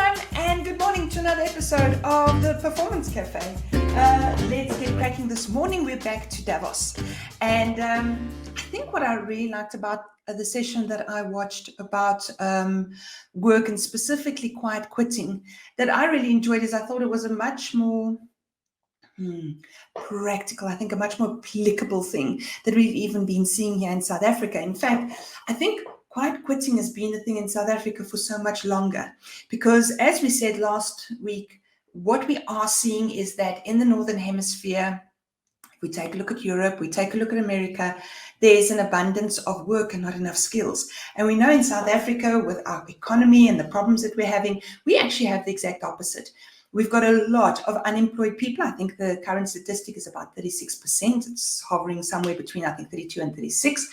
everyone, and good morning to another episode of the Performance Cafe. Let's get cracking this morning. We're back to Davos. And I think what I really liked about the session that I watched about work and specifically quiet quitting that I really enjoyed is I thought it was a much more practical, I think a much more applicable thing that we've even been seeing here in South Africa. In fact, I think quiet quitting has been a thing in South Africa for so much longer because, as we said last week, what we are seeing is that in the Northern Hemisphere, if we take a look at Europe, we take a look at America, there's an abundance of work and not enough skills. And we know in South Africa, with our economy and the problems that we're having, we actually have the exact opposite. We've got a lot of unemployed people. I think the current statistic is about 36%. It's hovering somewhere between, I think, 32 and 36.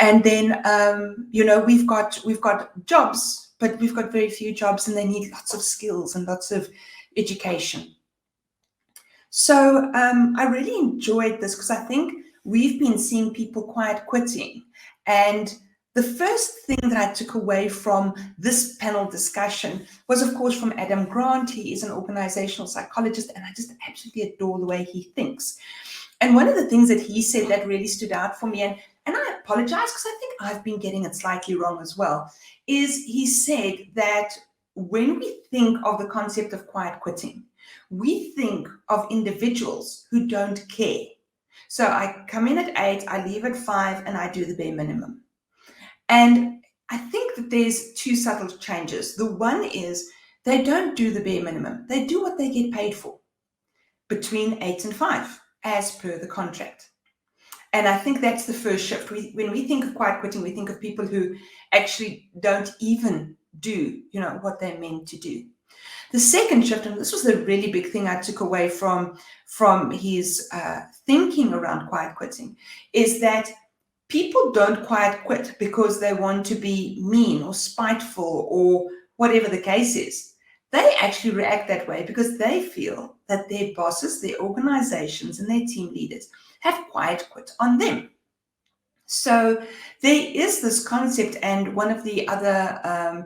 And then, we've got jobs, but we've got very few jobs, and they need lots of skills and lots of education. So I really enjoyed this because I think we've been seeing people quiet quitting. And the first thing that I took away from this panel discussion was, of course, from Adam Grant. He is an organizational psychologist, and I just absolutely adore the way he thinks. And one of the things that he said that really stood out for me, and I apologize because I think I've been getting it slightly wrong as well, is he said that when we think of the concept of quiet quitting, we think of individuals who don't care. So I come in at 8, I leave at 5, and I do the bare minimum. And I think that there's two subtle changes. The one is they don't do the bare minimum. They do what they get paid for between 8 and 5 as per the contract. And I think that's the first shift. When we think of quiet quitting, we think of people who actually don't even do, what they're meant to do. The second shift, and this was the really big thing I took away from his thinking around quiet quitting, is that people don't quiet quit because they want to be mean or spiteful or whatever the case is. They actually react that way because they feel that their bosses, their organizations, and their team leaders have quiet quit on them. So there is this concept, and one of the other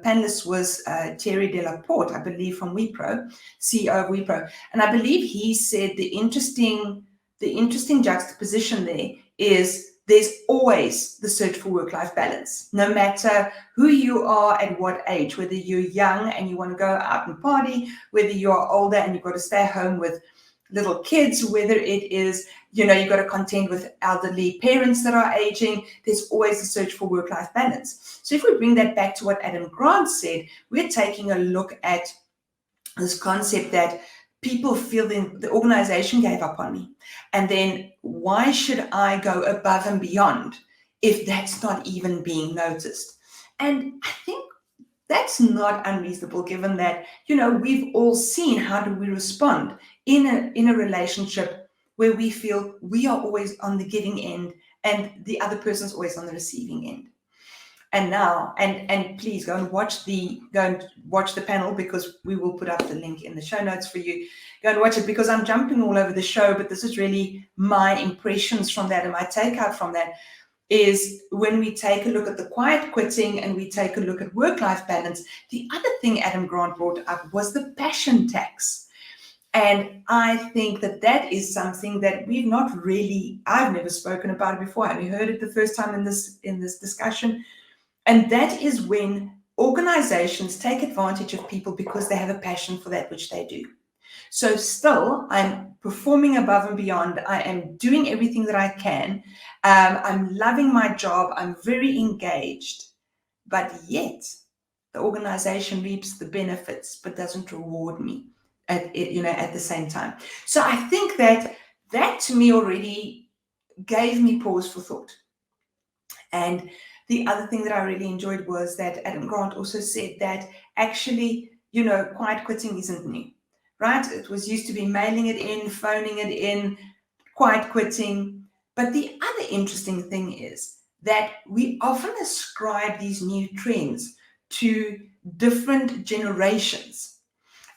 panelists was Thierry Delaporte, I believe, from Wipro, CEO of Wipro, and I believe he said the interesting juxtaposition there is there's always the search for work-life balance, no matter who you are at what age, whether you're young and you want to go out and party, whether you're older and you've got to stay home with little kids, whether it is, you've got to contend with elderly parents that are aging, there's always a search for work-life balance. So if we bring that back to what Adam Grant said, we're taking a look at this concept that people feel the organization gave up on me. And then why should I go above and beyond if that's not even being noticed? And I think that's not unreasonable, given that, we've all seen how do we respond in a relationship where we feel we are always on the giving end and the other person's always on the receiving end. And now, and please go and watch the panel, because we will put up the link in the show notes for you. Go and watch it, because I'm jumping all over the show, but this is really my impressions from that, and my takeout from that is when we take a look at the quiet quitting and we take a look at work-life balance, the other thing Adam Grant brought up was the passion tax. And I think that is something that I've never spoken about it before. I only heard it the first time in this discussion. And that is when organizations take advantage of people because they have a passion for that which they do. So still, I'm performing above and beyond. I am doing everything that I can. I'm loving my job. I'm very engaged. But yet, the organization reaps the benefits, but doesn't reward me at the same time. So I think that to me already gave me pause for thought. And the other thing that I really enjoyed was that Adam Grant also said that actually, quiet quitting isn't new, right? It was used to be mailing it in, phoning it in, quiet quitting. But the other interesting thing is that we often ascribe these new trends to different generations.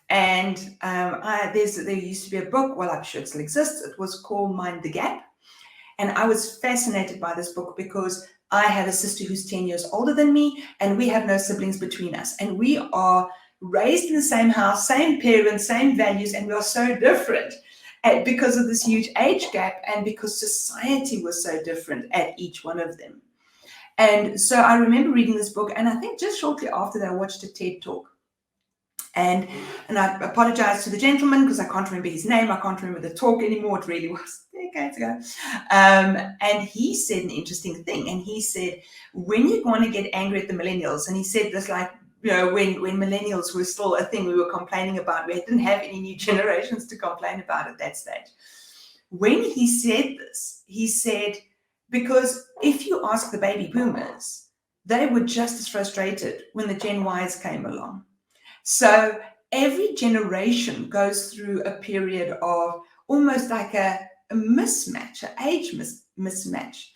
And there used to be a book, well, I'm sure it still exists, it was called Mind the Gap. And I was fascinated by this book because I have a sister who's 10 years older than me, and we have no siblings between us. And we are raised in the same house, same parents, same values, and we are so different because of this huge age gap and because society was so different at each one of them. And so I remember reading this book, and I think just shortly after that, I watched a TED Talk. And I apologize to the gentleman because I can't remember his name. I can't remember the talk anymore. It really was decades ago. And he said an interesting thing. And he said, when you want to get angry at the millennials, and he said this like, you know, when millennials were still a thing we were complaining about, we didn't have any new generations to complain about at that stage. When he said this, he said, because if you ask the baby boomers, they were just as frustrated when the Gen Ys came along. So every generation goes through a period of almost like a mismatch, an age mismatch.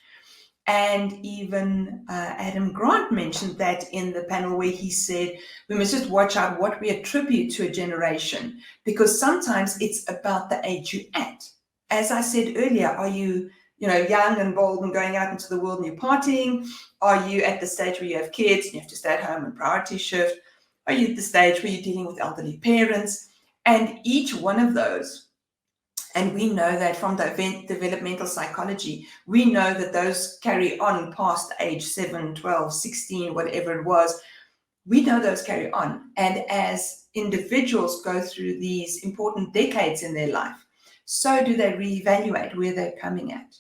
And even Adam Grant mentioned that in the panel where he said, we must just watch out what we attribute to a generation, because sometimes it's about the age you're at. As I said earlier, are you young and bold and going out into the world and you're partying? Are you at the stage where you have kids and you have to stay at home and priority shift? Are you at the stage where you're dealing with elderly parents? And each one of those, and we know that from developmental psychology, we know that those carry on past age 7, 12, 16, whatever it was. We know those carry on. And as individuals go through these important decades in their life, so do they reevaluate where they're coming at.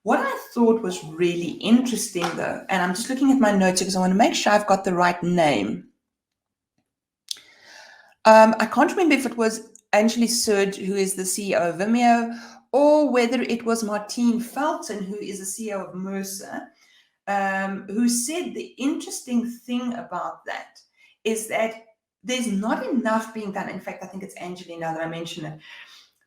What I thought was really interesting, though, and I'm just looking at my notes because I want to make sure I've got the right name. I can't remember if it was Anjali Sud, who is the CEO of Vimeo, or whether it was Martine Felton, who is the CEO of Mercer, who said the interesting thing about that is that there's not enough being done. In fact, I think it's Anjali now that I mention it.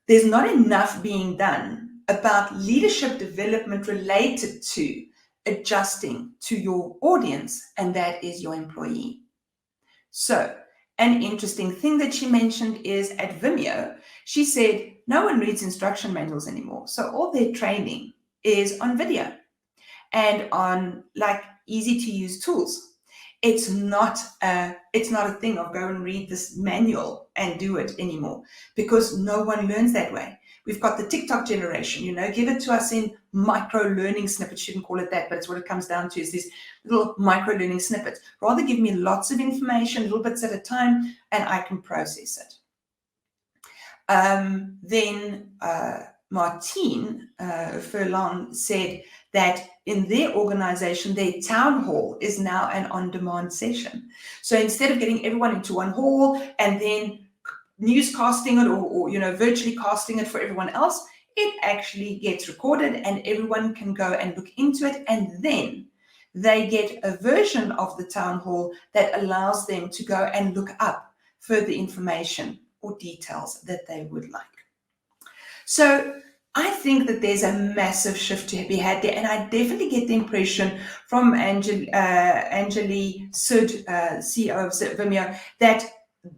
There's not enough being done about leadership development related to adjusting to your audience, and that is your employee. So, an interesting thing that she mentioned is at Vimeo, she said no one reads instruction manuals anymore. So all their training is on video and on like easy to use tools. It's not a thing of go and read this manual and do it anymore, because no one learns that way. We've got the TikTok generation, give it to us in micro learning snippets. Shouldn't call it that, but it's what it comes down to, is these little micro learning snippets. Rather give me lots of information, little bits at a time, and I can process it. Then Martine Furlan said that in their organization, their town hall is now an on-demand session. So instead of getting everyone into one hall and then newscasting it or virtually casting it for everyone else, it actually gets recorded and everyone can go and look into it, and then they get a version of the town hall that allows them to go and look up further information or details that they would like. So I think that there's a massive shift to be had there, and I definitely get the impression from Anjali Sud, CEO of Vimeo, that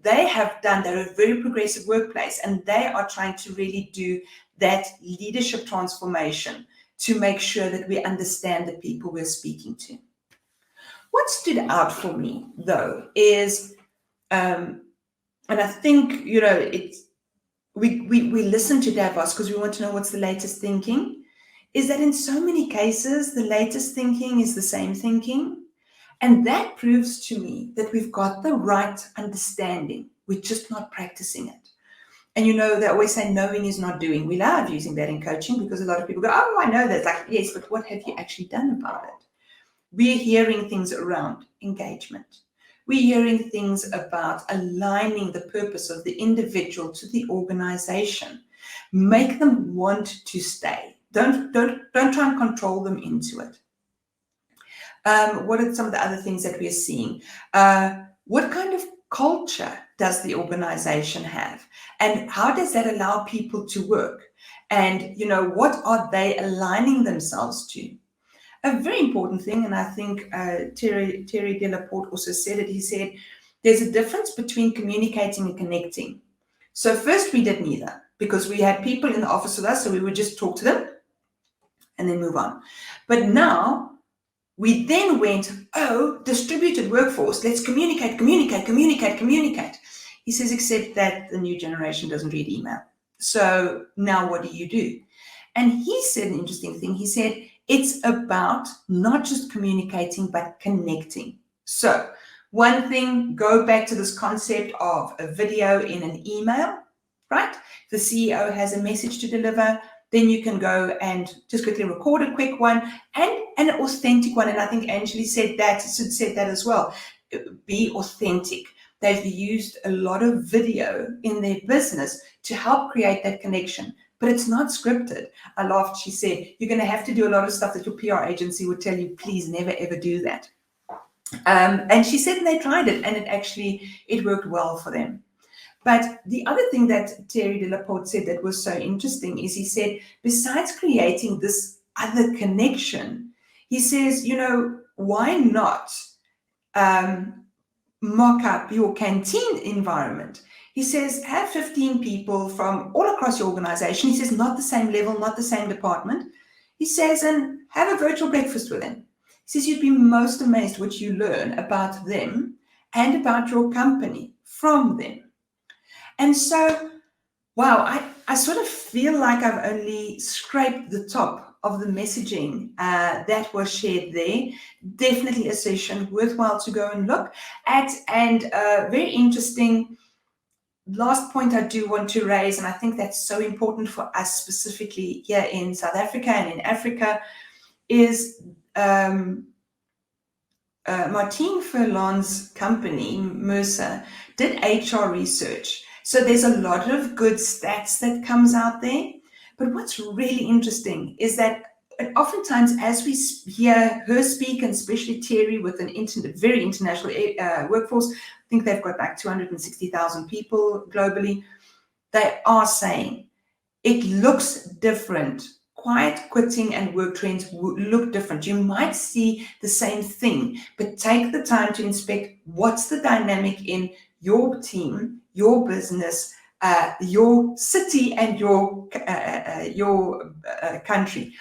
they're a very progressive workplace, and they are trying to really do that leadership transformation to make sure that we understand the people we're speaking to. What stood out for me, though, is, and I think, we listen to Davos because we want to know what's the latest thinking, is that in so many cases, the latest thinking is the same thinking. And that proves to me that we've got the right understanding. We're just not practicing it. And they always say knowing is not doing. We love using that in coaching because a lot of people go, oh, I know that. Like, yes, but what have you actually done about it? We're hearing things around engagement. We're hearing things about aligning the purpose of the individual to the organization. Make them want to stay. Don't try and control them into it. What are some of the other things that we're seeing? What kind of culture does the organization have? And how does that allow people to work? And, what are they aligning themselves to? A very important thing, and I think Terry Delaporte also said it, he said, there's a difference between communicating and connecting. So first we did neither, because we had people in the office with us, so we would just talk to them and then move on. But now We then went, oh, distributed workforce, let's communicate. He says, except that the new generation doesn't read email. So now what do? And he said an interesting thing. He said, it's about not just communicating, but connecting. So one thing, go back to this concept of a video in an email, right? If the CEO has a message to deliver, then you can go and just quickly record a quick one and an authentic one. And I think Angela said that as well. Be authentic. They've used a lot of video in their business to help create that connection, but it's not scripted. I laughed. She said, you're going to have to do a lot of stuff that your PR agency would tell you, please never, ever do that. And she said they tried it, and it worked well for them. But the other thing that Thierry Delaporte said that was so interesting is he said, besides creating this other connection, he says, why not mock up your canteen environment? He says, have 15 people from all across your organization. He says, not the same level, not the same department. He says, and have a virtual breakfast with them. He says, you'd be most amazed what you learn about them and about your company from them. And so, wow, I sort of feel like I've only scraped the top of the messaging that was shared there. Definitely a session worthwhile to go and look at, and very interesting. Last point I do want to raise, and I think that's so important for us specifically here in South Africa and in Africa, is Martine Furlan's company, Mercer, did HR research. So there's a lot of good stats that comes out there. But what's really interesting is that oftentimes as we hear her speak, and especially Thierry with an very international workforce, I think they've got like 260,000 people globally, they are saying it looks different. Quiet quitting and work trends look different. You might see the same thing, but take the time to inspect what's the dynamic in your team, your business, your city, and your country,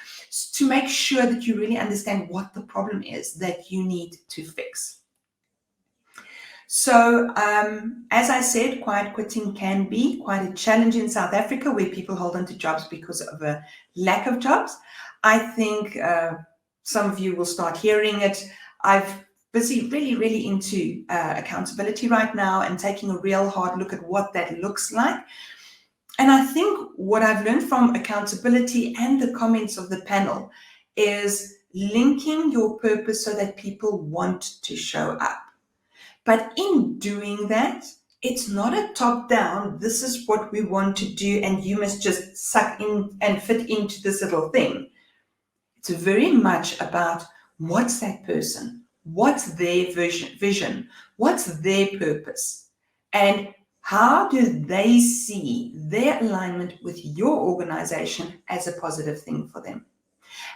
to make sure that you really understand what the problem is that you need to fix. So, as I said, quiet quitting can be quite a challenge in South Africa, where people hold on to jobs because of a lack of jobs. I think some of you will start hearing it. I've busy really into accountability right now and taking a real hard look at what that looks like. And I think what I've learned from accountability and the comments of the panel is linking your purpose so that people want to show up. But in doing that, it's not a top-down, this is what we want to do, and you must just suck in and fit into this little thing. It's very much about what's that person, what's their vision, what's their purpose, and how do they see their alignment with your organization as a positive thing for them.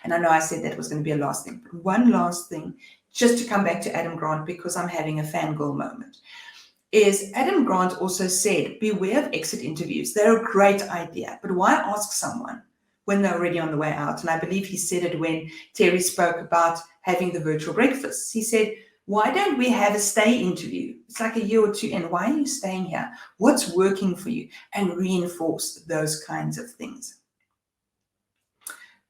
And I know I said that was going to be a last thing, but one last thing, just to come back to Adam Grant, because I'm having a fangirl moment, is Adam Grant also said, beware of exit interviews. They're a great idea, but why ask someone when they're already on the way out? And I believe he said it when Thierry spoke about having the virtual breakfasts. He said, why don't we have a stay interview? It's like a year or two in. Why are you staying here? What's working for you? And reinforce those kinds of things.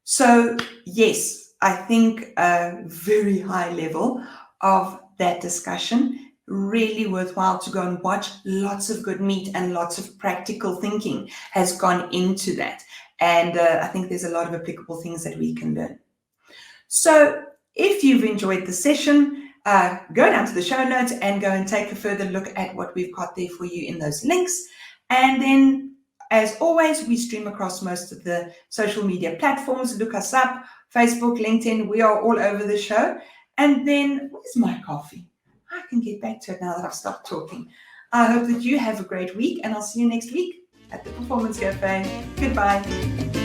So yes, I think a very high level of that discussion, really worthwhile to go and watch. Lots of good meat and lots of practical thinking has gone into that. And I think there's a lot of applicable things that we can learn. So if you've enjoyed the session, go down to the show notes and go and take a further look at what we've got there for you in those links. And then, as always, we stream across most of the social media platforms. Look us up, Facebook, LinkedIn, we are all over the show. And then, where's my coffee? I can get back to it now that I've stopped talking. I hope that you have a great week, and I'll see you next week at the Performance Cafe. Goodbye.